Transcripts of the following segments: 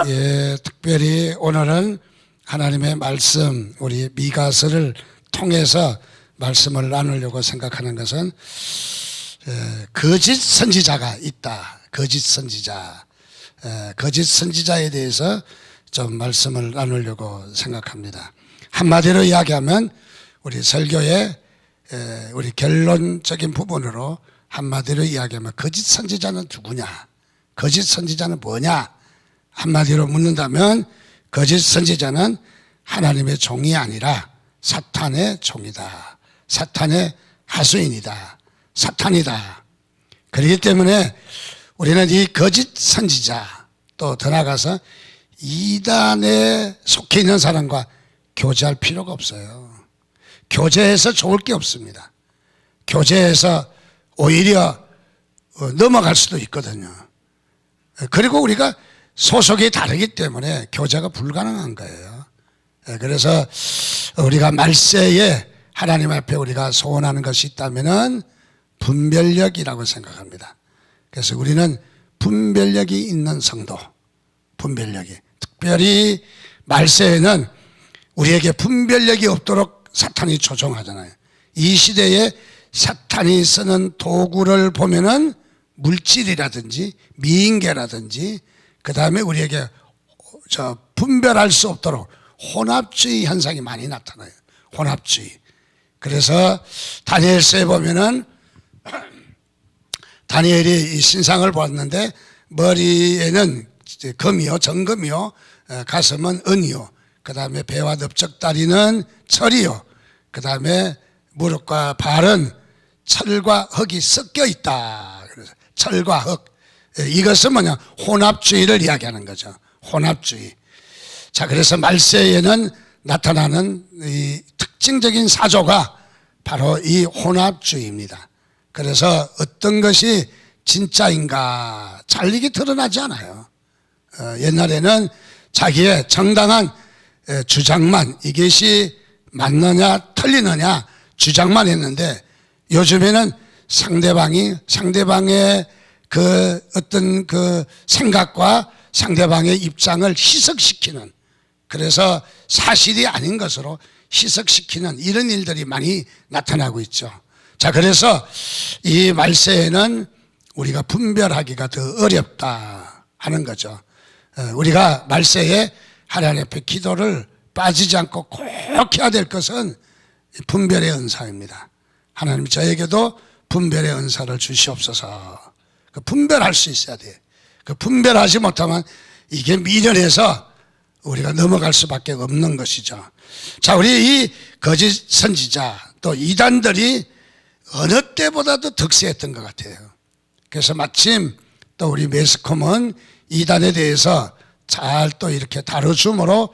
예, 특별히 오늘은 하나님의 말씀, 우리 미가서를 통해서 말씀을 나누려고 생각하는 것은 거짓 선지자가 있다. 거짓 선지자. 거짓 선지자에 대해서 좀 말씀을 나누려고 생각합니다. 한마디로 이야기하면 우리 설교의 우리 결론적인 부분으로 한마디로 이야기하면 거짓 선지자는 누구냐? 거짓 선지자는 뭐냐? 한마디로 묻는다면 거짓 선지자는 하나님의 종이 아니라 사탄의 종이다. 사탄의 하수인이다. 사탄이다. 그렇기 때문에 우리는 이 거짓 선지자, 또 더 나아가서 이단에 속해 있는 사람과 교제할 필요가 없어요. 교제해서 좋을 게 없습니다. 교제해서 오히려 넘어갈 수도 있거든요. 그리고 우리가 소속이 다르기 때문에 교제가 불가능한 거예요. 그래서 우리가 말세에 하나님 앞에 우리가 소원하는 것이 있다면은 분별력이라고 생각합니다. 그래서 우리는 분별력이 있는 성도, 분별력이. 특별히 말세에는 우리에게 분별력이 없도록 사탄이 조종하잖아요. 이 시대에 사탄이 쓰는 도구를 보면은 물질이라든지 미인계라든지 그 다음에 우리에게 분별할 수 없도록 혼합주의 현상이 많이 나타나요. 혼합주의. 그래서 다니엘서에 보면은 다니엘이 이 신상을 보았는데 머리에는 금이요, 정금이요, 가슴은 은이요, 그 다음에 배와 넓적다리는 철이요, 그 다음에 무릎과 발은 철과 흙이 섞여 있다. 그래서 철과 흙. 이것은 뭐냐? 혼합주의를 이야기하는 거죠. 혼합주의. 자, 그래서 말세에는 나타나는 이 특징적인 사조가 바로 이 혼합주의입니다. 그래서 어떤 것이 진짜인가 잘리게 드러나지 않아요. 옛날에는 자기의 정당한 주장만, 이것이 맞느냐 틀리느냐 주장만 했는데 요즘에는 상대방의 그 어떤 그 생각과 상대방의 입장을 희석시키는, 그래서 사실이 아닌 것으로 희석시키는 이런 일들이 많이 나타나고 있죠. 자, 그래서 이 말세에는 우리가 분별하기가 더 어렵다 하는 거죠. 우리가 말세에 하나님 앞에 기도를 빠지지 않고 꼭 해야 될 것은 분별의 은사입니다. 하나님 저에게도 분별의 은사를 주시옵소서. 분별할 수 있어야 돼요. 분별하지 못하면 이게 미련해서 우리가 넘어갈 수밖에 없는 것이죠. 자, 우리 이 거짓 선지자 또 이단들이 어느 때보다도 득세했던 것 같아요. 그래서 마침 또 우리 매스컴은 이단에 대해서 잘 또 이렇게 다뤄줌으로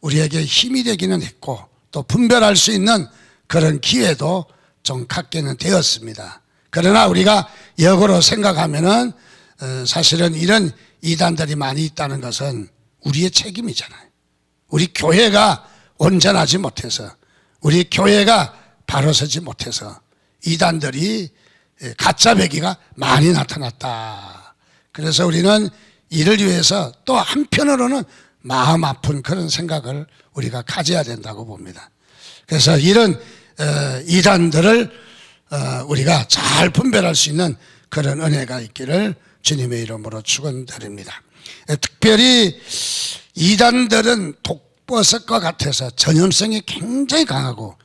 우리에게 힘이 되기는 했고 또 분별할 수 있는 그런 기회도 좀 갖게는 되었습니다. 그러나 우리가 역으로 생각하면은 사실은 이런 이단들이 많이 있다는 것은 우리의 책임이잖아요. 우리 교회가 온전하지 못해서, 우리 교회가 바로 서지 못해서 이단들이 가짜 배기가 많이 나타났다. 그래서 우리는 이를 위해서 또 한편으로는 마음 아픈 그런 생각을 우리가 가져야 된다고 봅니다. 그래서 이런 이단들을 우리가 잘 분별할 수 있는 그런 은혜가 있기를 주님의 이름으로 축원드립니다. 특별히 이단들은 독버섯과 같아서 전염성이 굉장히 강하고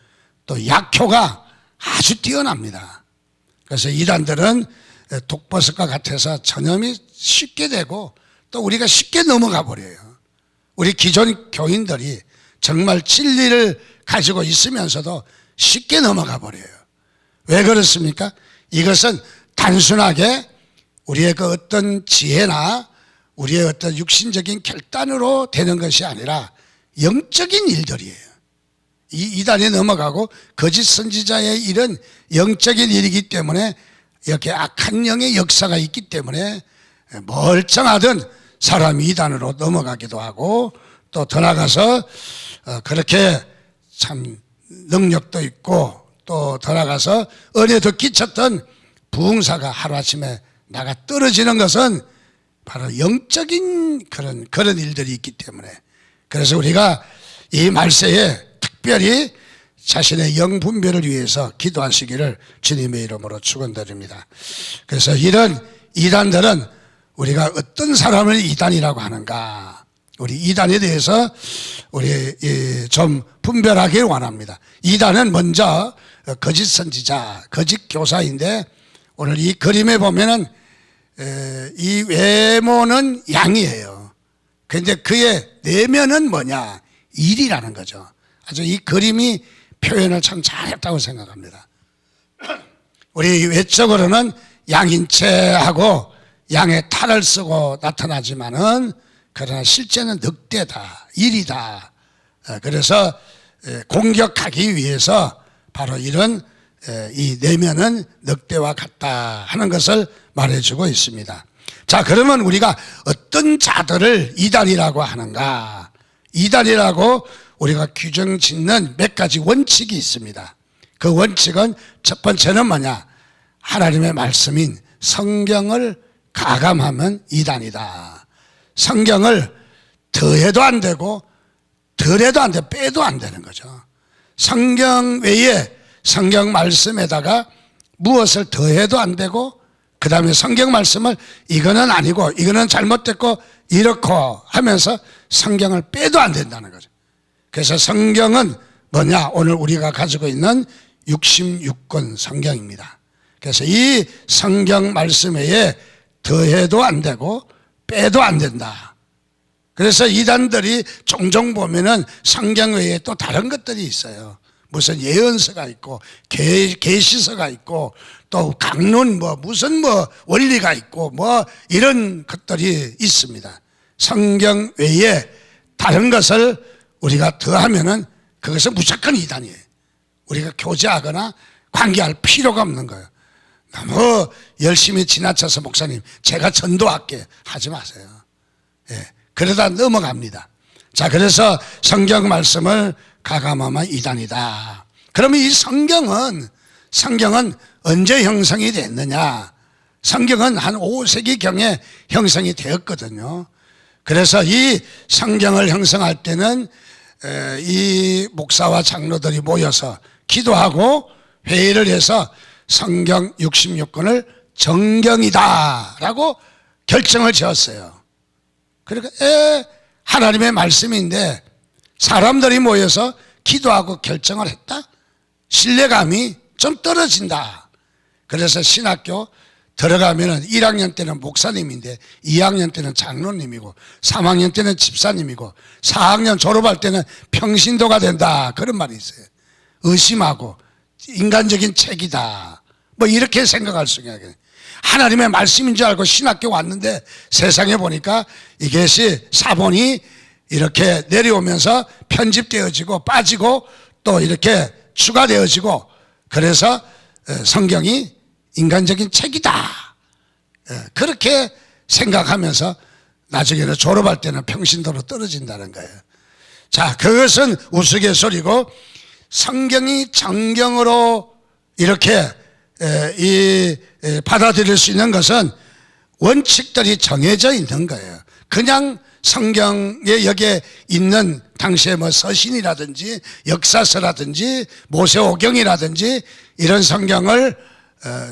또 약효가 아주 뛰어납니다. 그래서 이단들은 독버섯과 같아서 전염이 쉽게 되고 또 우리가 쉽게 넘어가 버려요. 우리 기존 교인들이 정말 진리를 가지고 있으면서도 쉽게 넘어가 버려요. 왜 그렇습니까? 이것은 단순하게 우리의 그 어떤 지혜나 우리의 어떤 육신적인 결단으로 되는 것이 아니라 영적인 일들이에요. 이 이단에 넘어가고 거짓 선지자의 일은 영적인 일이기 때문에 이렇게 악한 영의 역사가 있기 때문에 멀쩡하던 사람이 이단으로 넘어가기도 하고 또 더 나가서 그렇게 참 능력도 있고 또 더 나가서 은혜도 끼쳤던 부흥사가 하루아침에 나가 떨어지는 것은 바로 영적인 그런 일들이 있기 때문에, 그래서 우리가 이 말세에 특별히 자신의 영 분별을 위해서 기도하시기를 주님의 이름으로 축원드립니다. 그래서 이런 이단들은 우리가 어떤 사람을 이단이라고 하는가, 우리 이단에 대해서 우리 좀 분별하길 원합니다. 이단은 먼저 거짓 선지자, 거짓 교사인데, 오늘 이 그림에 보면은 이 외모는 양이에요. 그런데 그의 내면은 뭐냐? 일이라는 거죠. 아주 이 그림이 표현을 참 잘했다고 생각합니다. 우리 외적으로는 양인 체하고 양의 탈을 쓰고 나타나지만은, 그러나 실제는 늑대다, 일이다. 그래서 공격하기 위해서 바로 이런 이 내면은 늑대와 같다 하는 것을 말해주고 있습니다. 자, 그러면 우리가 어떤 자들을 이단이라고 하는가? 이단이라고 우리가 규정 짓는 몇 가지 원칙이 있습니다. 그 원칙은 첫 번째는 뭐냐? 하나님의 말씀인 성경을 가감하면 이단이다. 성경을 더해도 안 되고 덜해도 안 돼, 빼도 안 되는 거죠. 성경 외에 성경 말씀에다가 무엇을 더해도 안 되고, 그 다음에 성경 말씀을 이거는 아니고 이거는 잘못됐고 이렇고 하면서 성경을 빼도 안 된다는 거죠. 그래서 성경은 뭐냐? 오늘 우리가 가지고 있는 66권 성경입니다. 그래서 이 성경 말씀 외에 더해도 안 되고 빼도 안 된다. 그래서 이단들이 종종 보면은 성경 외에 또 다른 것들이 있어요. 무슨 예언서가 있고 계시서가 있고 또 강론 무슨 원리가 있고 이런 것들이 있습니다. 성경 외에 다른 것을 우리가 더하면은 그것은 무조건 이단이에요. 우리가 교제하거나 관계할 필요가 없는 거예요. 너무 열심히 지나쳐서 목사님 제가 전도할게 하지 마세요. 예, 그러다 넘어갑니다. 자, 그래서 성경 말씀을 가감하면 이단이다. 그러면 이 성경은 언제 형성이 됐느냐? 성경은 한 5세기경에 형성이 되었거든요. 그래서 이 성경을 형성할 때는 이 목사와 장로들이 모여서 기도하고 회의를 해서 성경 66권을 정경이다라고 결정을 지었어요. 그러니까 하나님의 말씀인데 사람들이 모여서 기도하고 결정을 했다? 신뢰감이 좀 떨어진다. 그래서 신학교 들어가면은 1학년 때는 목사님인데 2학년 때는 장로님이고 3학년 때는 집사님이고 4학년 졸업할 때는 평신도가 된다. 그런 말이 있어요. 의심하고 인간적인 책이다. 이렇게 생각할 수가 있어요. 하나님의 말씀인 줄 알고 신학교 왔는데 세상에 보니까 이것이 사본이 이렇게 내려오면서 편집되어지고 빠지고 또 이렇게 추가되어지고, 그래서 성경이 인간적인 책이다. 그렇게 생각하면서 나중에는 졸업할 때는 평신도로 떨어진다는 거예요. 자, 그것은 우스갯소리고, 성경이 정경으로 이렇게 받아들일 수 있는 것은 원칙들이 정해져 있는 거예요. 그냥 성경에 여기에 있는 당시에 서신이라든지 역사서라든지 모세오경이라든지 이런 성경을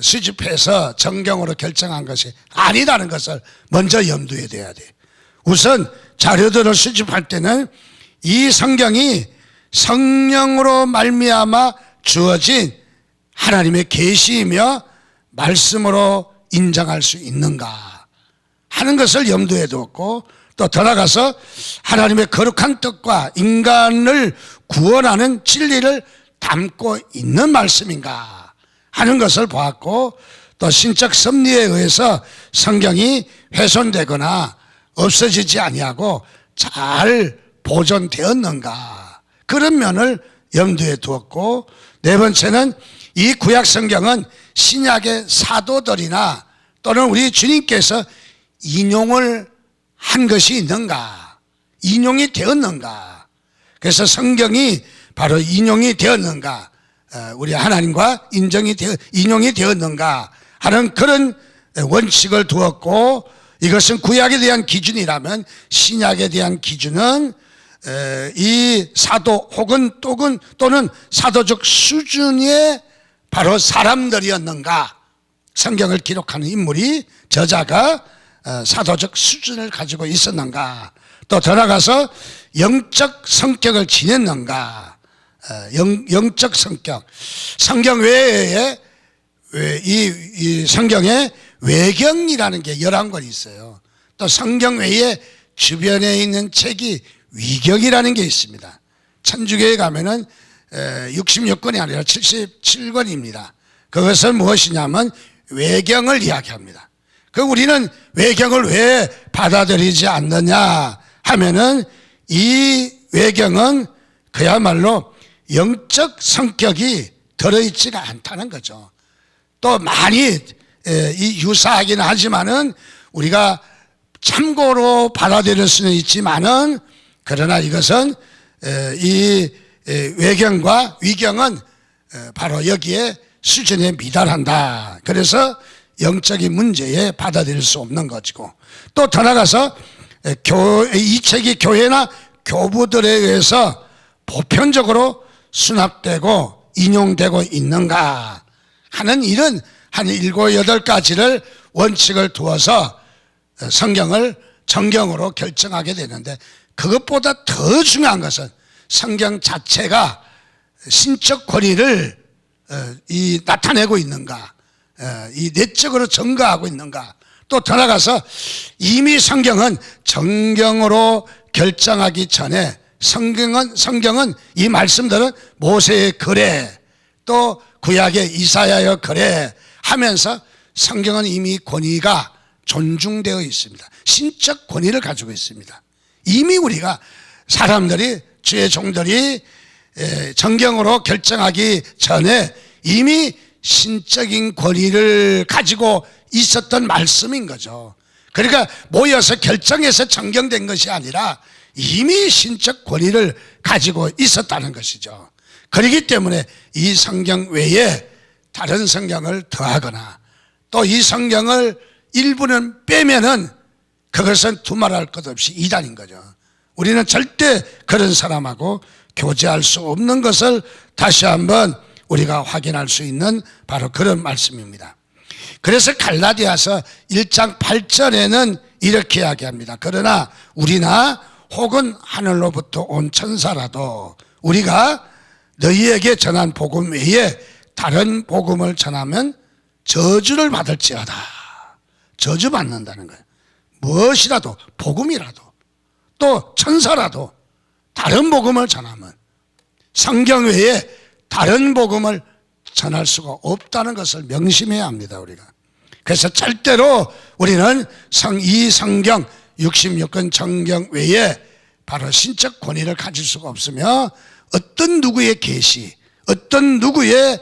수집해서 정경으로 결정한 것이 아니라는 것을 먼저 염두에 둬야 돼요. 우선 자료들을 수집할 때는 이 성경이 성령으로 말미암아 주어진 하나님의 계시이며 말씀으로 인정할 수 있는가 하는 것을 염두에 두었고, 또 더 나아가서 하나님의 거룩한 뜻과 인간을 구원하는 진리를 담고 있는 말씀인가 하는 것을 보았고, 또 신적 섭리에 의해서 성경이 훼손되거나 없어지지 아니하고 잘 보존되었는가, 그런 면을 염두에 두었고, 네 번째는 이 구약 성경은 신약의 사도들이나 또는 우리 주님께서 인용을 한 것이 있는가, 인용이 되었는가. 그래서 성경이 바로 인용이 되었는가, 우리 하나님과 인용이 되었는가 하는 그런 원칙을 두었고, 이것은 구약에 대한 기준이라면 신약에 대한 기준은 이 사도 혹은 또는 사도적 수준의 바로 사람들이었는가, 성경을 기록하는 인물이 저자가 사도적 수준을 가지고 있었는가, 또 더 나아가서 영적 성격을 지녔는가. 영적 성격, 성경 외에 이 성경에 외경이라는 게 11권이 있어요. 또 성경 외에 주변에 있는 책이 위경이라는 게 있습니다. 천주교에 가면은 66권이 아니라 77권입니다. 그것은 무엇이냐면 외경을 이야기합니다. 그 우리는 외경을 왜 받아들이지 않느냐 하면은 이 외경은 그야말로 영적 성격이 들어있지가 않다는 거죠. 또 많이 유사하긴 하지만은 우리가 참고로 받아들일 수는 있지만은, 그러나 이것은 이 외경과 위경은 바로 여기에 수준에 미달한다. 그래서 영적인 문제에 받아들일 수 없는 것이고, 또 더 나아가서 이 책이 교회나 교부들에 의해서 보편적으로 수납되고 인용되고 있는가 하는 이런 한 7, 8가지를 원칙을 두어서 성경을 정경으로 결정하게 되는데, 그것보다 더 중요한 것은 성경 자체가 신적 권위를 나타내고 있는가, 이 내적으로 증거하고 있는가. 또 더 나아가서 이미 성경은 정경으로 결정하기 전에 성경은 이 말씀들은 모세의 글에 또 구약의 이사야의 글에 하면서 성경은 이미 권위가 존중되어 있습니다. 신적 권위를 가지고 있습니다. 이미 우리가 사람들이, 주의 종들이 정경으로 결정하기 전에 이미 신적인 권위를 가지고 있었던 말씀인 거죠. 그러니까 모여서 결정해서 정경된 것이 아니라 이미 신적 권위를 가지고 있었다는 것이죠. 그렇기 때문에 이 성경 외에 다른 성경을 더하거나 또 이 성경을 일부는 빼면은 그것은 두말할 것 없이 이단인 거죠. 우리는 절대 그런 사람하고 교제할 수 없는 것을 다시 한번 우리가 확인할 수 있는 바로 그런 말씀입니다. 그래서 갈라디아서 1장 8절에는 이렇게 이야기합니다. 그러나 우리나 혹은 하늘로부터 온 천사라도 우리가 너희에게 전한 복음 외에 다른 복음을 전하면 저주를 받을지어다. 저주받는다는 거예요. 무엇이라도, 복음이라도 또 천사라도 다른 복음을 전하면, 성경 외에 다른 복음을 전할 수가 없다는 것을 명심해야 합니다, 우리가. 그래서 절대로 우리는 이 성경 66권 정경 외에 바로 신적 권위를 가질 수가 없으며, 어떤 누구의 계시, 어떤 누구의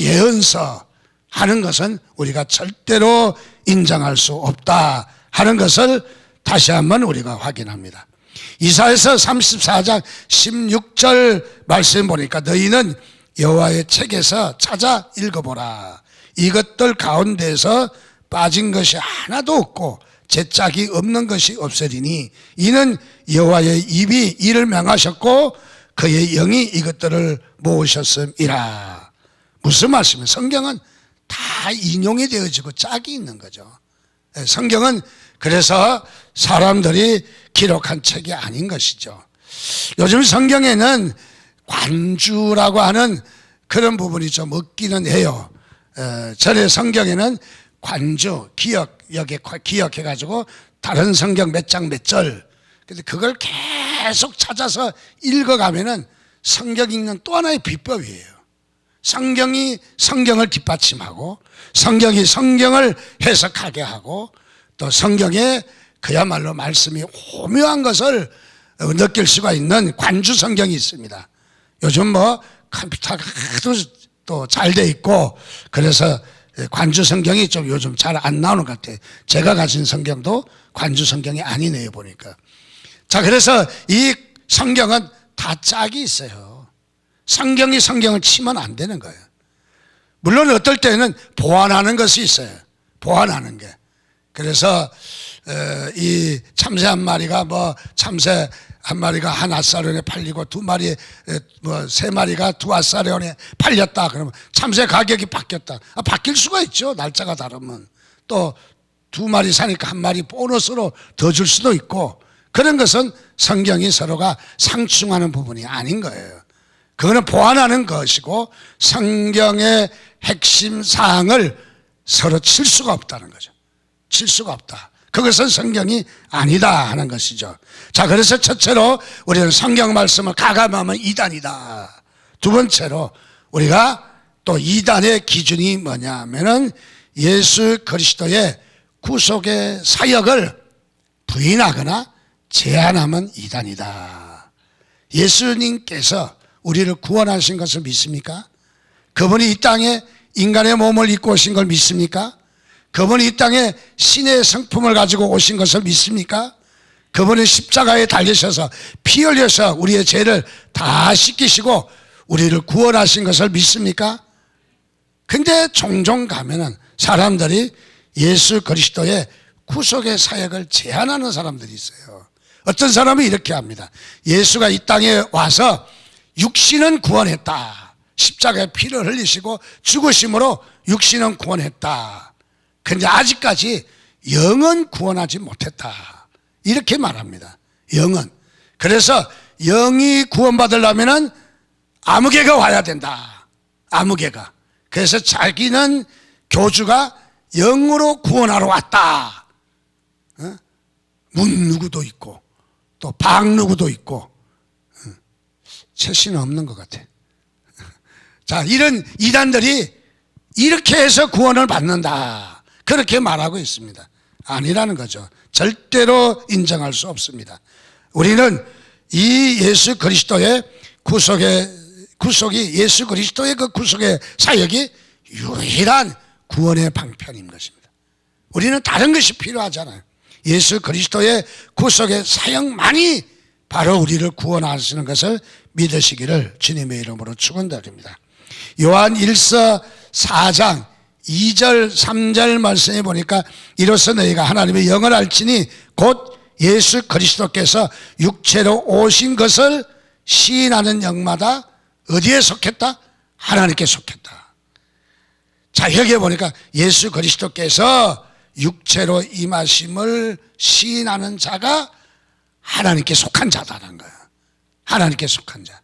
예언서 하는 것은 우리가 절대로 인정할 수 없다 하는 것을 다시 한번 우리가 확인합니다. 이사야서 34장 16절 말씀 보니까 너희는 여호와의 책에서 찾아 읽어보라. 이것들 가운데서 빠진 것이 하나도 없고 제짝이 없는 것이 없으리니 이는 여호와의 입이 이를 명하셨고 그의 영이 이것들을 모으셨음이라. 무슨 말씀이에요? 성경은 다 인용이 되어지고 짝이 있는 거죠. 성경은 그래서 사람들이 기록한 책이 아닌 것이죠. 요즘 성경에는 관주라고 하는 그런 부분이 좀 없기는 해요. 전에 성경에는 관주, 여기 기억해가지고 다른 성경 몇 장 몇 절, 근데 그걸 계속 찾아서 읽어가면은 성경 읽는 또 하나의 비법이에요. 성경이 성경을 뒷받침하고 성경이 성경을 해석하게 하고 또 성경에 그야말로 말씀이 오묘한 것을 느낄 수가 있는 관주 성경이 있습니다. 요즘 컴퓨터가 또 잘 돼 있고 그래서 관주 성경이 좀 요즘 잘 안 나오는 것 같아요. 제가 가진 성경도 관주 성경이 아니네요, 보니까. 자, 그래서 이 성경은 다 짝이 있어요. 성경이 성경을 치면 안 되는 거예요. 물론 어떨 때는 보완하는 것이 있어요. 보완하는 게. 그래서 이 참새 한 마리가 참새 한 마리가 한 앗사료에 팔리고 세 마리가 두 앗사료에 팔렸다. 그러면 참새 가격이 바뀌었다. 바뀔 수가 있죠. 날짜가 다르면. 또 두 마리 사니까 한 마리 보너스로 더 줄 수도 있고, 그런 것은 성경이 서로가 상충하는 부분이 아닌 거예요. 그거는 보완하는 것이고 성경의 핵심 사항을 서로 칠 수가 없다는 거죠. 칠 수가 없다. 그것은 성경이 아니다 하는 것이죠. 자, 그래서 첫째로 우리는 성경 말씀을 가감하면 이단이다. 두 번째로 우리가 또 이단의 기준이 뭐냐 하면은 예수 그리스도의 구속의 사역을 부인하거나 제한하면 이단이다. 예수님께서 우리를 구원하신 것을 믿습니까? 그분이 이 땅에 인간의 몸을 입고 오신 걸 믿습니까? 그분이 이 땅에 신의 성품을 가지고 오신 것을 믿습니까? 그분이 십자가에 달리셔서 피 흘려서 우리의 죄를 다 씻기시고 우리를 구원하신 것을 믿습니까? 근데 종종 가면은 사람들이 예수 그리스도의 구속의 사역을 제한하는 사람들이 있어요. 어떤 사람은 이렇게 합니다. 예수가 이 땅에 와서 육신은 구원했다. 십자가에 피를 흘리시고 죽으심으로 육신은 구원했다. 근데 아직까지 영은 구원하지 못했다. 이렇게 말합니다. 영은. 그래서 영이 구원받으려면 아무개가 와야 된다. 아무개가. 그래서 자기는 교주가 영으로 구원하러 왔다. 문 누구도 있고 또 방 누구도 있고 최씨는 없는 것 같아. 자, 이런 이단들이 이렇게 해서 구원을 받는다. 그렇게 말하고 있습니다. 아니라는 거죠. 절대로 인정할 수 없습니다. 우리는 이 예수 그리스도의 구속이 예수 그리스도의 그 구속의 사역이 유일한 구원의 방편인 것입니다. 우리는 다른 것이 필요하잖아요. 예수 그리스도의 구속의 사역만이 바로 우리를 구원하시는 것을 믿으시기를 주님의 이름으로 축원드립니다. 요한 1서 4장 2절 3절 말씀에 보니까 이로써 너희가 하나님의 영을 알지니 곧 예수 그리스도께서 육체로 오신 것을 시인하는 영마다 어디에 속했다? 하나님께 속했다. 자, 여기에 보니까 예수 그리스도께서 육체로 임하심을 시인하는 자가 하나님께 속한 자다라는 거예요. 하나님께 속한 자.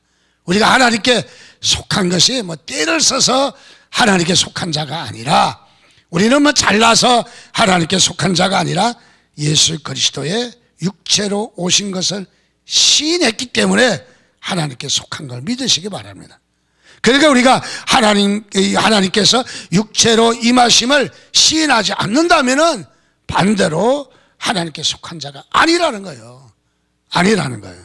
우리가 하나님께 속한 것이 때를 써서 하나님께 속한 자가 아니라, 우리는 잘나서 하나님께 속한 자가 아니라 예수 그리스도의 육체로 오신 것을 시인했기 때문에 하나님께 속한 걸 믿으시기 바랍니다. 그러니까 우리가 하나님께서 육체로 임하심을 시인하지 않는다면은 반대로 하나님께 속한 자가 아니라는 거예요. 아니라는 거예요.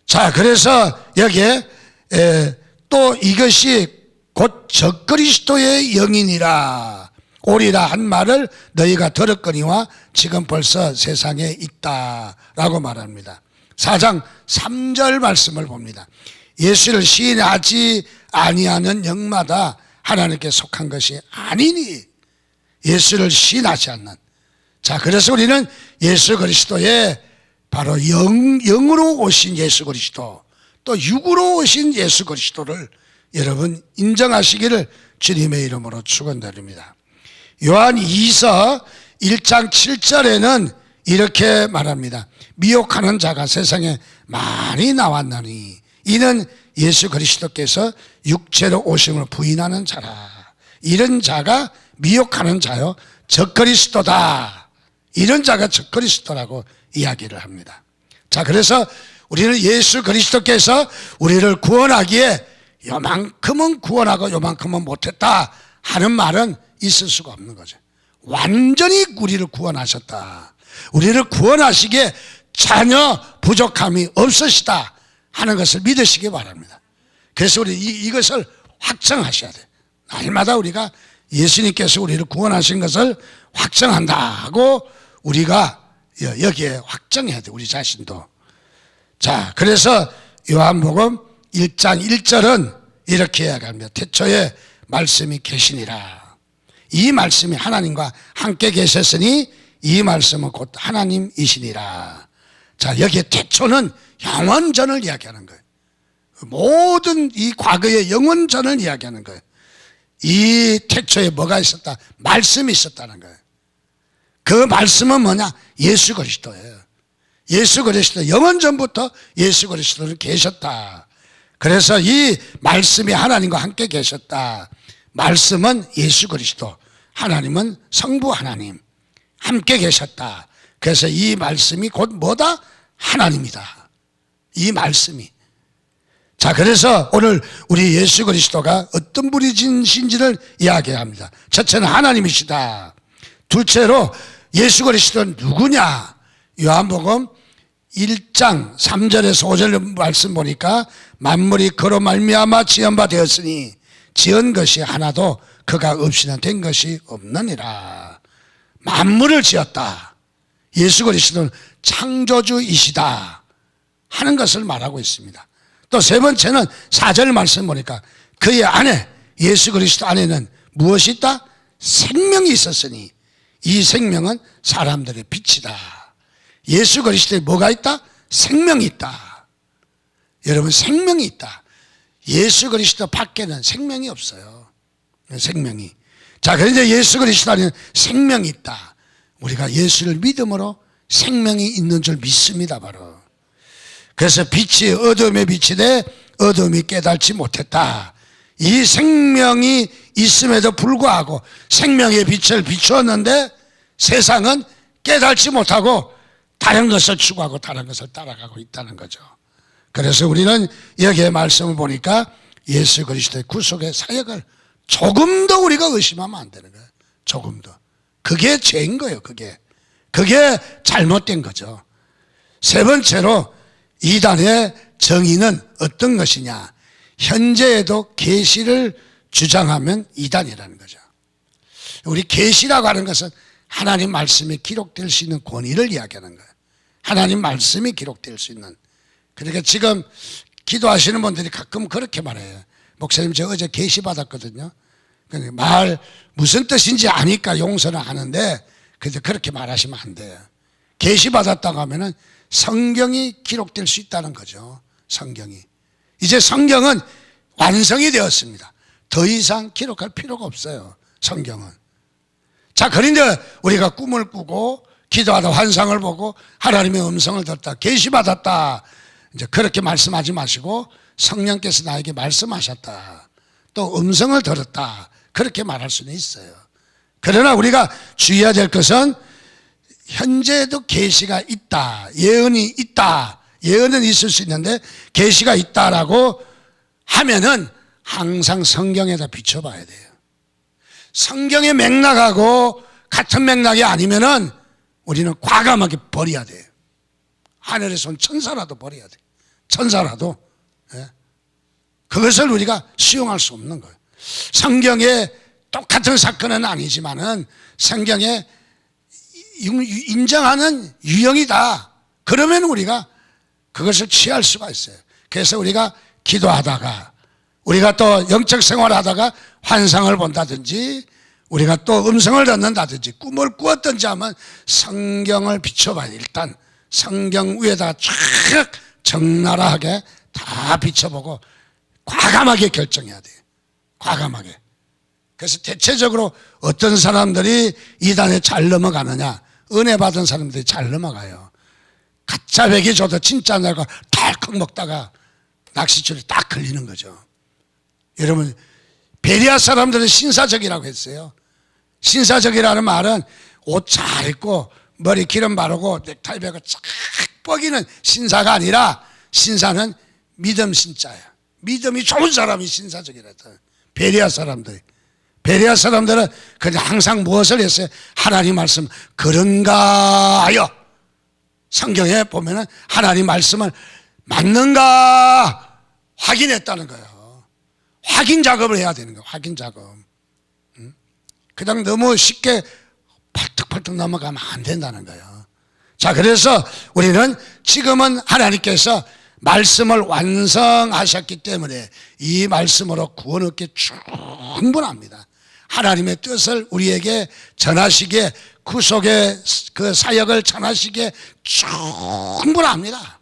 자, 그래서 여기에 또 이것이 곧 적그리스도의 영이니라 오리라 한 말을 너희가 들었거니와 지금 벌써 세상에 있다라고 말합니다. 4장 3절 말씀을 봅니다. 예수를 시인하지 아니하는 영마다 하나님께 속한 것이 아니니 예수를 시인하지 않는. 자, 그래서 우리는 예수 그리스도의 바로 영으로 오신 예수 그리스도, 또 육으로 오신 예수 그리스도를 여러분 인정하시기를 주님의 이름으로 축원드립니다. 요한 2서 1장 7절에는 이렇게 말합니다. 미혹하는 자가 세상에 많이 나왔나니 이는 예수 그리스도께서 육체로 오심을 부인하는 자라. 이런 자가 미혹하는 자요 적그리스도다. 이런 자가 적그리스도라고 이야기를 합니다. 자, 그래서 우리는 예수 그리스도께서 우리를 구원하기에 요만큼은 구원하고 요만큼은 못했다 하는 말은 있을 수가 없는 거죠. 완전히 우리를 구원하셨다. 우리를 구원하시기에 전혀 부족함이 없으시다 하는 것을 믿으시기 바랍니다. 그래서 우리 이것을 확정하셔야 돼요. 날마다 우리가 예수님께서 우리를 구원하신 것을 확정한다고 우리가 여기에 확정해야 돼요. 우리 자신도. 자, 그래서 요한복음 1장 1절은 이렇게 이야기합니다. 태초에 말씀이 계시니라. 이 말씀이 하나님과 함께 계셨으니 이 말씀은 곧 하나님이시니라. 자, 여기에 태초는 영원전을 이야기하는 거예요. 모든 이 과거의 영원전을 이야기하는 거예요. 이 태초에 뭐가 있었다? 말씀이 있었다는 거예요. 그 말씀은 뭐냐? 예수 그리스도예요. 예수 그리스도, 영원전부터 예수 그리스도는 계셨다. 그래서 이 말씀이 하나님과 함께 계셨다. 말씀은 예수 그리스도, 하나님은 성부 하나님 함께 계셨다. 그래서 이 말씀이 곧 뭐다? 하나님이다. 이 말씀이. 자, 그래서 오늘 우리 예수 그리스도가 어떤 분이신지를 이야기합니다. 첫째는 하나님이시다. 둘째로 예수 그리스도는 누구냐? 요한복음 1장 3절에서 5절 말씀 보니까 만물이 그로 말미암아 지은 바 되었으니 지은 것이 하나도 그가 없이는 된 것이 없느니라. 만물을 지었다. 예수 그리스도는 창조주이시다 하는 것을 말하고 있습니다. 또 세 번째는 4절 말씀 보니까 그의 안에, 예수 그리스도 안에는 무엇이 있다? 생명이 있었으니 이 생명은 사람들의 빛이다. 예수 그리스도에 뭐가 있다? 생명이 있다. 여러분, 생명이 있다. 예수 그리스도 밖에는 생명이 없어요. 생명이. 자, 그런데 예수 그리스도 안에는 생명이 있다. 우리가 예수를 믿음으로 생명이 있는 줄 믿습니다, 바로. 그래서 빛이 어둠의 빛이 돼 어둠이 깨닫지 못했다. 이 생명이 있음에도 불구하고 생명의 빛을 비추었는데 세상은 깨닫지 못하고 다른 것을 추구하고 다른 것을 따라가고 있다는 거죠. 그래서 우리는 여기에 말씀을 보니까 예수 그리스도의 구속의 사역을 조금 더 우리가 의심하면 안 되는 거예요. 조금 더. 그게 죄인 거예요. 그게 잘못된 거죠. 세 번째로 이단의 정의는 어떤 것이냐? 현재에도 계시를 주장하면 이단이라는 거죠. 우리 계시라고 하는 것은 하나님 말씀이 기록될 수 있는 권위를 이야기하는 거예요. 하나님 말씀이 기록될 수 있는. 그러니까 지금 기도하시는 분들이 가끔 그렇게 말해요. 목사님, 저 어제 계시 받았거든요. 말 무슨 뜻인지 아니까 용서는 하는데 그래도 그렇게 말하시면 안 돼요. 계시 받았다고 하면은 성경이 기록될 수 있다는 거죠. 성경이. 이제 성경은 완성이 되었습니다. 더 이상 기록할 필요가 없어요. 성경은. 자, 그런데 우리가 꿈을 꾸고 기도하다 환상을 보고 하나님의 음성을 듣다, 계시 받았다, 이제 그렇게 말씀하지 마시고 성령께서 나에게 말씀하셨다, 또 음성을 들었다, 그렇게 말할 수는 있어요. 그러나 우리가 주의해야 될 것은 현재에도 계시가 있다, 예언이 있다, 예언은 있을 수 있는데 계시가 있다라고 하면은 항상 성경에다 비춰봐야 돼요. 성경의 맥락하고 같은 맥락이 아니면은 우리는 과감하게 버려야 돼요. 하늘에서 온 천사라도 버려야 돼요. 천사라도. 그것을 우리가 수용할 수 없는 거예요. 성경에 똑같은 사건은 아니지만은 성경에 인정하는 유형이다. 그러면 우리가 그것을 취할 수가 있어요. 그래서 우리가 기도하다가, 우리가 또 영적 생활하다가 환상을 본다든지, 우리가 또 음성을 듣는다든지, 꿈을 꾸었든지 하면 성경을 비춰봐야 돼요. 일단 성경 위에다가 쫙 적나라하게 다 비춰보고 과감하게 결정해야 돼요. 과감하게. 그래서 대체적으로 어떤 사람들이 이단에 잘 넘어가느냐? 은혜 받은 사람들이 잘 넘어가요. 가짜 백이 줘도 진짜 내가 덜컥 먹다가 낚시줄이 딱 걸리는 거죠. 여러분, 베리아 사람들은 신사적이라고 했어요. 신사적이라는 말은 옷 잘 입고 머리 기름 바르고 넥타이 베고 쫙 뻐기는 신사가 아니라, 신사는 믿음 신자예요. 믿음이 좋은 사람이 신사적이랬다. 베리아 사람들이. 베리아 사람들은 그냥 항상 무엇을 했어요? 하나님 말씀 그런가 하여. 성경에 보면은 하나님 말씀을 맞는가 확인했다는 거예요. 확인 작업을 해야 되는 거예요. 확인 작업. 그냥 너무 쉽게 팔뚝팔뚝 넘어가면 안 된다는 거예요. 자, 그래서 우리는 지금은 하나님께서 말씀을 완성하셨기 때문에 이 말씀으로 구원 얻기 충분합니다. 하나님의 뜻을 우리에게 전하시기에, 구속의 그 사역을 전하시기에 충분합니다.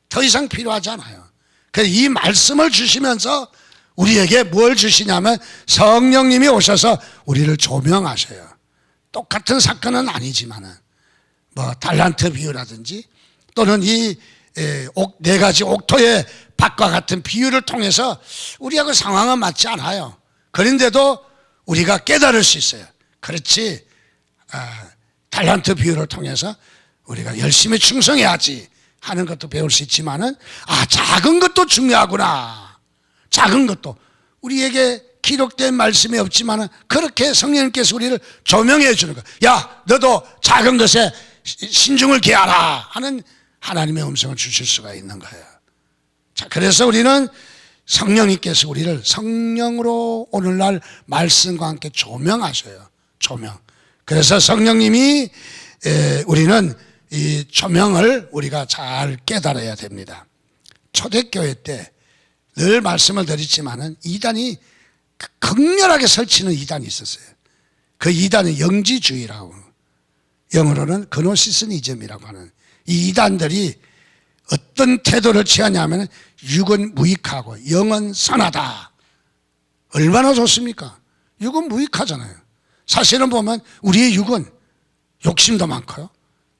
더 이상 필요하지 않아요. 그래서 이 말씀을 주시면서 우리에게 뭘 주시냐면 성령님이 오셔서 우리를 조명하셔요. 똑같은 사건은 아니지만은 뭐 달란트 비유라든지 또는 이 네 가지 옥토의 밭과 같은 비유를 통해서 우리하고 상황은 맞지 않아요. 그런데도 우리가 깨달을 수 있어요. 그렇지, 달란트 비유를 통해서 우리가 열심히 충성해야지 하는 것도 배울 수 있지만은, 작은 것도 중요하구나. 작은 것도 우리에게 기록된 말씀이 없지만은 그렇게 성령님께서 우리를 조명해 주는 거야. 야, 너도 작은 것에 신중을 기하라 하는 하나님의 음성을 주실 수가 있는 거예요. 자, 그래서 우리는 성령님께서 우리를 성령으로 오늘날 말씀과 함께 조명하셔요. 조명. 그래서 성령님이 우리는 이 조명을 우리가 잘 깨달아야 됩니다. 초대교회 때 늘 말씀을 드렸지만은 이단이 극렬하게 설치는 이단이 있었어요. 그 이단은 영지주의라고, 영어로는 그노시스니즘이라고 하는 이 이단들이 어떤 태도를 취하냐면 육은 무익하고 영은 선하다. 얼마나 좋습니까? 육은 무익하잖아요. 사실은 보면 우리의 육은 욕심도 많고요.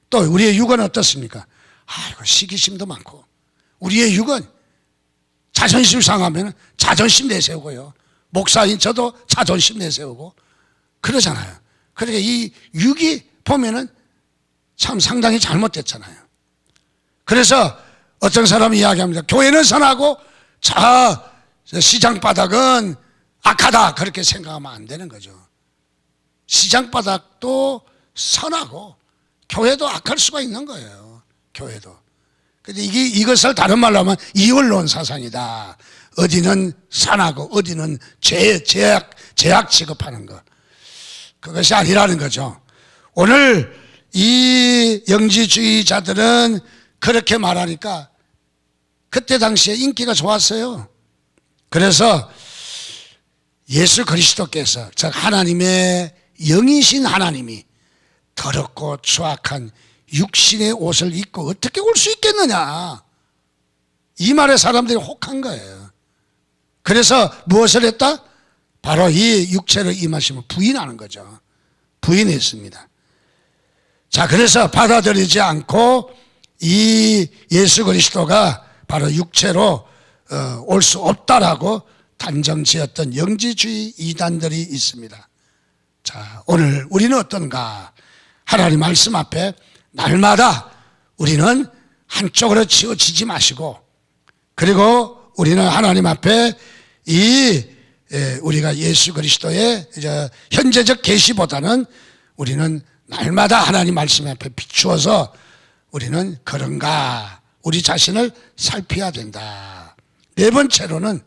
또 우리의 육은 어떻습니까? 시기심도 많고, 우리의 육은 자존심 상하면 자존심 내세우고요. 목사인 저도 자존심 내세우고 그러잖아요. 그러니까 이 육이 보면은 참 상당히 잘못됐잖아요. 그래서 어떤 사람이 이야기합니다. 교회는 선하고 시장 바닥은 악하다, 그렇게 생각하면 안 되는 거죠. 시장 바닥도 선하고 교회도 악할 수가 있는 거예요. 교회도. 근데 이것을 다른 말로 하면 이원론 사상이다. 어디는 선하고 어디는 죄악 취급하는 것. 그것이 아니라는 거죠. 오늘 이 영지주의자들은 그렇게 말하니까 그때 당시에 인기가 좋았어요. 그래서 예수 그리스도께서, 즉 하나님의 영이신 하나님이 더럽고 추악한 육신의 옷을 입고 어떻게 올 수 있겠느냐, 이 말에 사람들이 혹한 거예요. 그래서 무엇을 했다? 바로 이 육체를 임하심을 부인하는 거죠. 부인했습니다. 자, 그래서 받아들이지 않고 이 예수 그리스도가 바로 육체로 올 수 없다라고 단정지었던 영지주의 이단들이 있습니다. 자, 오늘 우리는 어떤가? 하나님 말씀 앞에 날마다 우리는 한쪽으로 치우치지 마시고, 그리고 우리는 하나님 앞에 우리가 예수 그리스도의 현재적 계시보다는 우리는 날마다 하나님 말씀 앞에 비추어서 우리는 그런가, 우리 자신을 살펴야 된다. 네 번째로는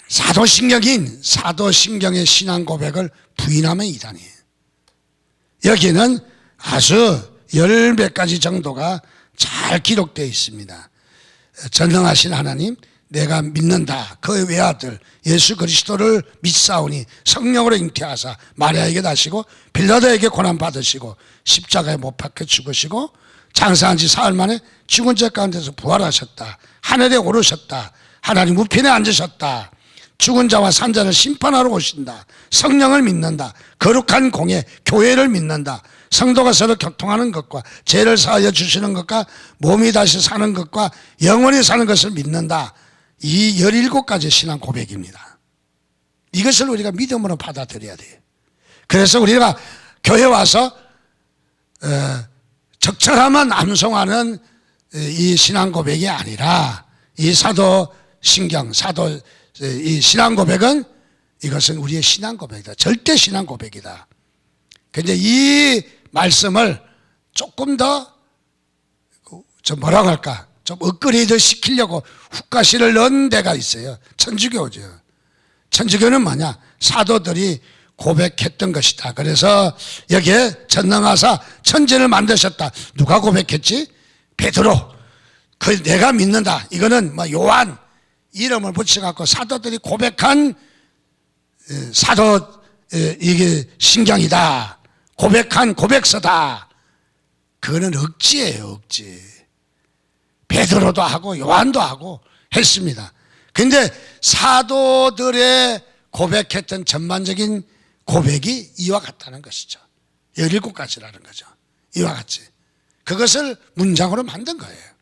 사도신경의 신앙 고백을 부인하면 이단이에요. 여기는 아주 10몇 가지 정도가 잘 기록되어 있습니다. 전능하신 하나님, 내가 믿는다. 그 외아들 예수 그리스도를 믿사오니 성령으로 잉태하사 마리아에게 나시고 빌라도에게 고난받으시고 십자가에 못 박혀 죽으시고 장사한 지 사흘 만에 죽은 자 가운데서 부활하셨다. 하늘에 오르셨다. 하나님 우편에 앉으셨다. 죽은 자와 산 자를 심판하러 오신다. 성령을 믿는다. 거룩한 공예 교회를 믿는다. 성도가 서로 교통하는 것과 죄를 사하여 주시는 것과 몸이 다시 사는 것과 영원히 사는 것을 믿는다. 이 17가지 신앙 고백입니다. 이것을 우리가 믿음으로 받아들여야 돼요. 그래서 우리가 교회 와서 적절하면 암송하는 이 신앙 고백이 아니라 이 사도신경, 이 신앙 고백은, 이것은 우리의 신앙 고백이다. 절대 신앙 고백이다. 근데 이 말씀을 조금 더 뭐라고 할까, 좀 업그레이드 시키려고 훅가시를 넣은 데가 있어요. 천주교죠. 천주교는 뭐냐, 사도들이 고백했던 것이다. 그래서 여기에 전능하사 천지를 만드셨다. 누가 고백했지? 베드로. 그 내가 믿는다. 이거는 요한 이름을 붙여갖고 사도들이 고백한 사도 이게 신경이다, 고백한 고백서다. 그거는 억지예요, 억지. 베드로도 하고 요한도 하고 했습니다. 근데 사도들의 고백했던 전반적인 고백이 이와 같다는 것이죠. 17가지라는 거죠. 이와 같이. 그것을 문장으로 만든 거예요.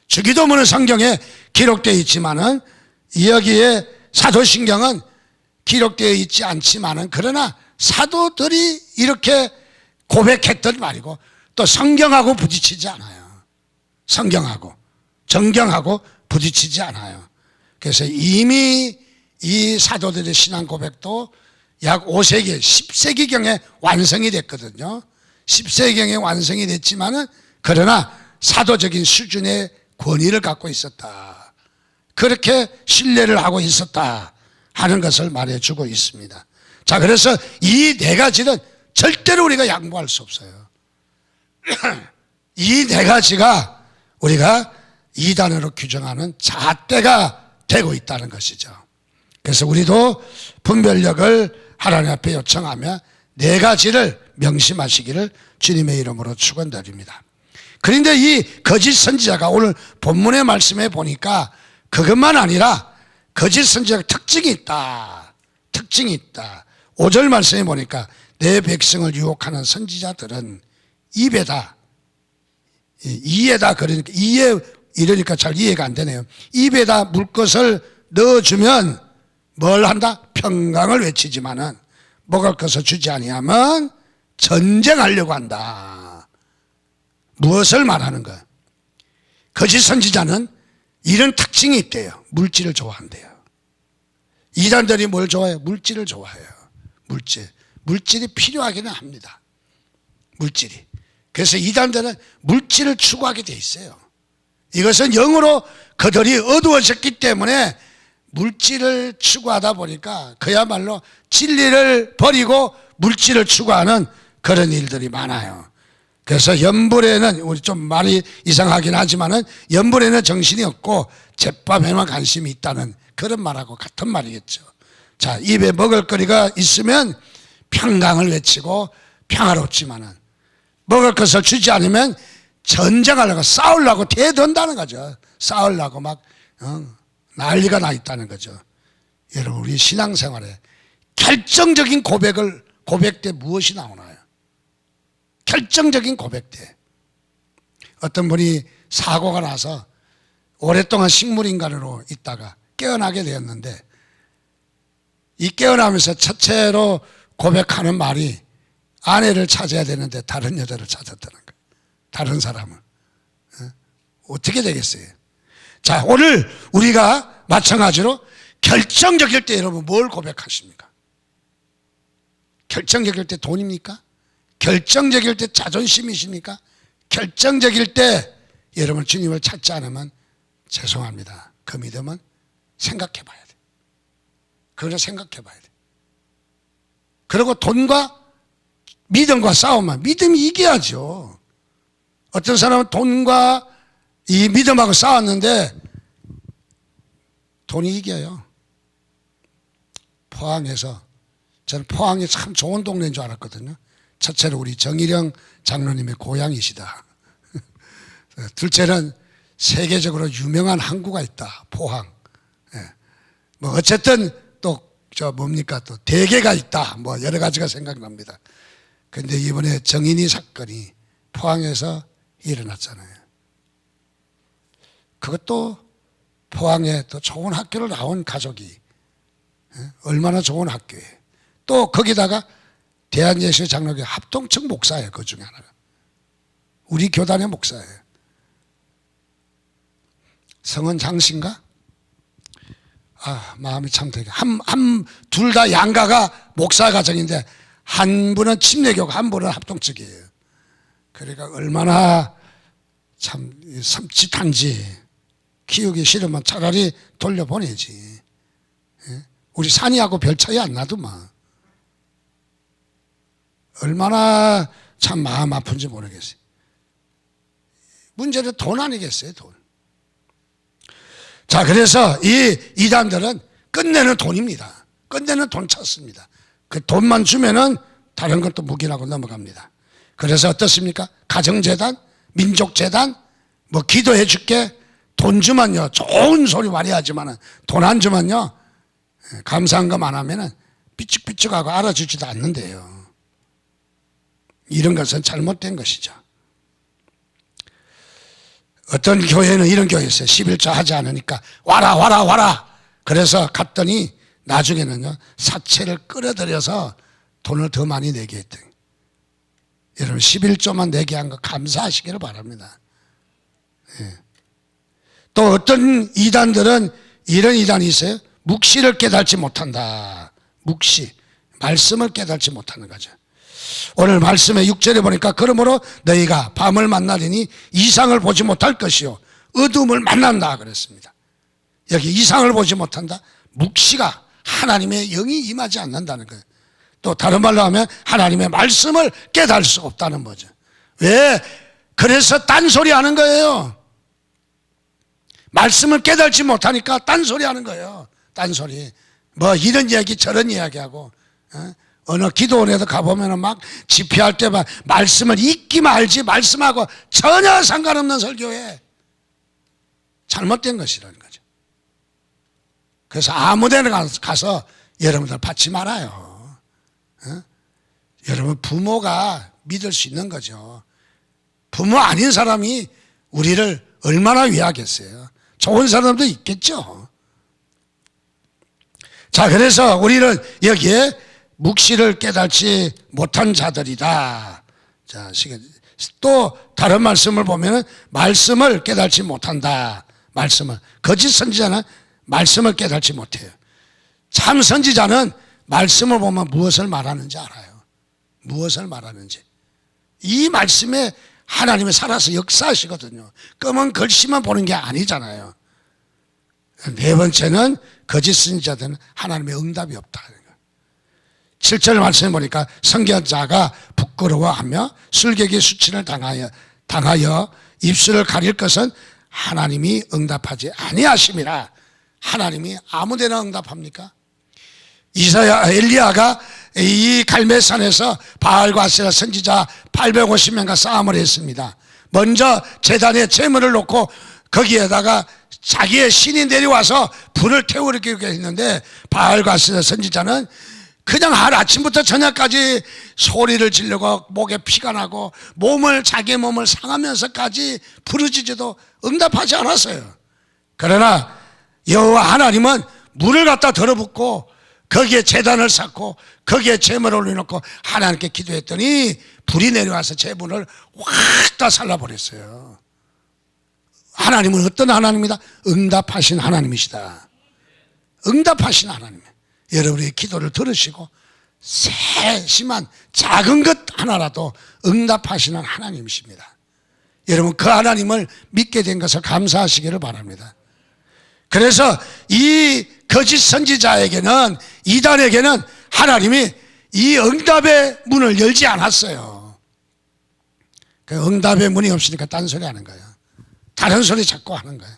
주기도문은 성경에 기록되어 있지만은 여기에 사도신경은 기록되어 있지 않지만은 그러나 사도들이 이렇게 고백했던 말이고 또 성경하고 부딪히지 않아요. 성경하고 정경하고 부딪히지 않아요. 그래서 이미 이 사도들의 신앙 고백도 약 5세기, 10세기경에 완성이 됐거든요. 10세기경에 완성이 됐지만은 그러나 사도적인 수준의 권위를 갖고 있었다. 그렇게 신뢰를 하고 있었다 하는 것을 말해주고 있습니다. 자, 그래서 이 네 가지는 절대로 우리가 양보할 수 없어요. 이 네 가지가 우리가 이단으로 규정하는 잣대가 되고 있다는 것이죠. 그래서 우리도 분별력을 하나님 앞에 요청하며 네 가지를 명심하시기를 주님의 이름으로 축원드립니다. 그런데 이 거짓 선지자가 오늘 본문의 말씀에 보니까 그것만 아니라 거짓 선지자가 특징이 있다. 특징이 있다. 5절 말씀에 보니까 내 백성을 유혹하는 선지자들은 입에다, 이에다, 그러니까 이에 이러니까 잘 이해가 안 되네요. 입에다 물 것을 넣어주면 뭘 한다? 평강을 외치지만은 먹을 것을 주지 아니하면 전쟁하려고 한다. 무엇을 말하는 거야? 거짓 선지자는 이런 특징이 있대요. 물질을 좋아한대요. 이단들이 뭘 좋아해요? 물질을 좋아해요. 물질이 필요하기는 합니다. 물질이. 그래서 이단들은 물질을 추구하게 돼 있어요. 이것은 영으로 그들이 어두워졌기 때문에 물질을 추구하다 보니까 그야말로 진리를 버리고 물질을 추구하는 그런 일들이 많아요. 그래서 연불에는, 우리 좀 말이 이상하긴 하지만은 연불에는 정신이 없고 잿밥에만 관심이 있다는 그런 말하고 같은 말이겠죠. 자, 입에 먹을 거리가 있으면 평강을 외치고 평화롭지만은 먹을 것을 주지 않으면 전쟁하려고, 싸우려고 대든다는 거죠. 싸우려고 막 난리가 나 있다는 거죠. 여러분, 우리 신앙생활에 결정적인 고백 때 무엇이 나오나요? 결정적인 고백 때 어떤 분이 사고가 나서 오랫동안 식물인간으로 있다가 깨어나게 되었는데, 이 깨어나면서 첫째로 고백하는 말이 아내를 찾아야 되는데 다른 여자를 찾았다는 거예요. 다른 사람을. 어떻게 되겠어요? 자, 오늘 우리가 마찬가지로 결정적일 때 여러분 뭘 고백하십니까? 결정적일 때 돈입니까? 결정적일 때 자존심이십니까? 결정적일 때 여러분 주님을 찾지 않으면 죄송합니다. 그 믿음은 생각해 봐야 돼. 그걸 생각해 봐야 돼. 그리고 돈과 믿음과 싸우면 믿음이 이겨야죠. 어떤 사람은 돈과 이 믿음하고 싸웠는데 돈이 이겨요. 포항에서, 저는 포항이 참 좋은 동네인 줄 알았거든요. 첫째로 우리 정일영 장로님의 고향이시다. 둘째는 세계적으로 유명한 항구가 있다. 포항. 뭐 어쨌든 또 또 대게가 있다. 뭐 여러 가지가 생각납니다. 근데 이번에 정인이 사건이 포항에서 일어났잖아요. 그것도 포항에 또 좋은 학교를 나온 가족이, 얼마나 좋은 학교에, 또 거기다가 대한예수 장로교 합동측 목사예요. 그 중에 하나가 우리 교단의 목사예요. 성은 장씨인가? 마음이 참 되게 둘 다 양가가 목사 가정인데 한 분은 침례교고 한 분은 합동측이에요. 그러니까 얼마나 참 섬찟한지, 키우기 싫으면 차라리 돌려보내지. 우리 산이하고 별 차이 안 나더만. 얼마나 참 마음 아픈지 모르겠어요. 문제는 돈 아니겠어요, 돈. 자, 그래서 이 이단들은 끝내는 돈입니다. 끝내는 돈 찾습니다. 그 돈만 주면은 다른 것도 묵인하고 넘어갑니다. 그래서 어떻습니까? 가정재단, 민족재단, 뭐 기도해 줄게, 돈 주면요, 좋은 소리 많이 하지만은 돈 안 주면요, 감사한 것만 하면은 삐죽삐죽하고 알아주지도 않는데요. 이런 것은 잘못된 것이죠. 어떤 교회는 이런 교회 있어요. 11조 하지 않으니까 와라 와라 와라. 그래서 갔더니 나중에는요, 사채를 끌어들여서 돈을 더 많이 내게 했대. 여러분 11조만 내게 한 거 감사하시기를 바랍니다. 예. 또 어떤 이단들은 이런 이단이 있어요. 묵시를 깨닫지 못한다. 묵시, 말씀을 깨닫지 못하는 거죠. 오늘 말씀의 6절에 보니까 그러므로 너희가 밤을 만나리니 이상을 보지 못할 것이요 어둠을 만난다 그랬습니다. 여기 이상을 보지 못한다. 묵시가 하나님의 영이 임하지 않는다는 거예요. 또 다른 말로 하면 하나님의 말씀을 깨달을 수 없다는 거죠. 왜? 그래서 딴소리 하는 거예요. 말씀을 깨달지 못하니까 딴소리 하는 거예요. 딴소리. 뭐 이런 이야기 저런 이야기하고, 어느 기도원에도 가보면 막 집회할 때만 말씀을 읽기만 알지 말씀하고 전혀 상관없는 설교에 잘못된 것이라는 거죠. 그래서 아무 데나 가서 여러분들 받지 말아요. 여러분 부모가 믿을 수 있는 거죠. 부모 아닌 사람이 우리를 얼마나 위하겠어요. 좋은 사람도 있겠죠. 자, 그래서 우리는 여기에 묵시를 깨닫지 못한 자들이다. 자, 또 다른 말씀을 보면은 말씀을 깨닫지 못한다. 말씀을. 거짓 선지자는 말씀을 깨닫지 못해요. 참 선지자는 말씀을 보면 무엇을 말하는지 알아요. 무엇을 말하는지. 이 말씀에 하나님이 살아서 역사하시거든요. 검은 글씨만 보는 게 아니잖아요. 네 번째는 거짓 선지자들은 하나님의 응답이 없다. 7절 말씀에 보니까 선견자가 부끄러워하며 술객의 수치를 당하여 입술을 가릴 것은 하나님이 응답하지 아니하심이라. 하나님이 아무데나 응답합니까? 엘리야가 이 갈멜산에서 바알과 아세라 선지자 850명과 싸움을 했습니다. 먼저 제단에 제물을 놓고 거기에다가 자기의 신이 내려와서 불을 태우게 했는데 바알과 아세라 선지자는 그냥 하루 아침부터 저녁까지 소리를 지르고 목에 피가 나고 자기 몸을 상하면서까지 부르짖어도 응답하지 않았어요. 그러나 여호와 하나님은 물을 갖다 들어붓고 거기에 제단을 쌓고 거기에 제물을 올려놓고 하나님께 기도했더니 불이 내려와서 제물을 확 다 살라버렸어요. 하나님은 어떤 하나님이다? 응답하신 하나님이시다. 응답하신 하나님. 여러분의 기도를 들으시고 세심한 작은 것 하나라도 응답하시는 하나님이십니다. 여러분 그 하나님을 믿게 된 것을 감사하시기를 바랍니다. 그래서 이 거짓 선지자에게는, 이단에게는 하나님이 이 응답의 문을 열지 않았어요. 그 응답의 문이 없으니까 딴소리 하는 거예요. 다른 소리 자꾸 하는 거예요.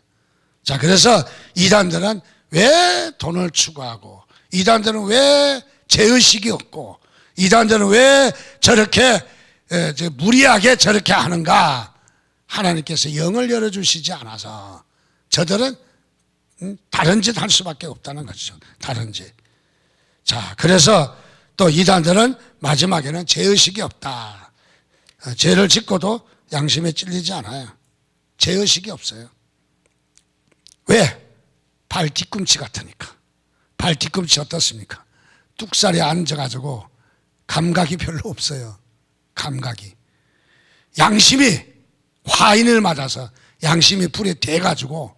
자, 그래서 이단들은 왜 돈을 추구하고, 이단들은 왜 죄의식이 없고, 이단들은 왜 저렇게 무리하게 저렇게 하는가? 하나님께서 영을 열어주시지 않아서 저들은 다른 짓 할 수밖에 없다는 거죠. 다른 짓. 자, 그래서 또 이단들은 마지막에는 죄의식이 없다. 죄를 짓고도 양심에 찔리지 않아요. 죄의식이 없어요. 왜? 발 뒤꿈치 같으니까. 발 뒤꿈치 어떻습니까? 뚝살에 앉아가지고 감각이 별로 없어요. 감각이. 양심이 화인을 맞아서 양심이 불에 대가지고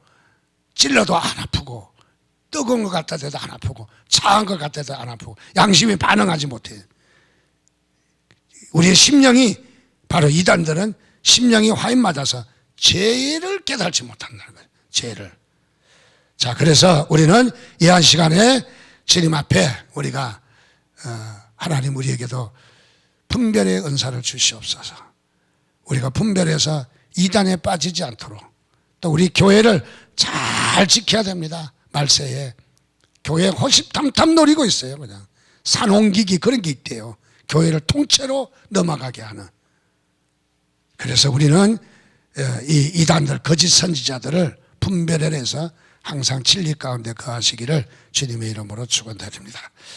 찔러도 안 아프고, 뜨거운 것 같다 해도 안 아프고, 차한 것 같다 해도 안 아프고, 양심이 반응하지 못해요. 우리의 심령이, 바로 이단들은 심령이 화인 맞아서 죄를 깨달지 못한다는 거예요. 죄를. 자, 그래서 우리는 이 한 시간에 주님 앞에 우리가 하나님 우리에게도 분별의 은사를 주시옵소서. 우리가 분별해서 이단에 빠지지 않도록, 또 우리 교회를 잘 지켜야 됩니다. 말세에 교회 호시탐탐 노리고 있어요. 그냥 산홍기기 그런 게 있대요. 교회를 통째로 넘어가게 하는. 그래서 우리는 이 이단들 거짓 선지자들을 분별해내서 항상 진리 가운데 거하시기를 주님의 이름으로 축원드립니다.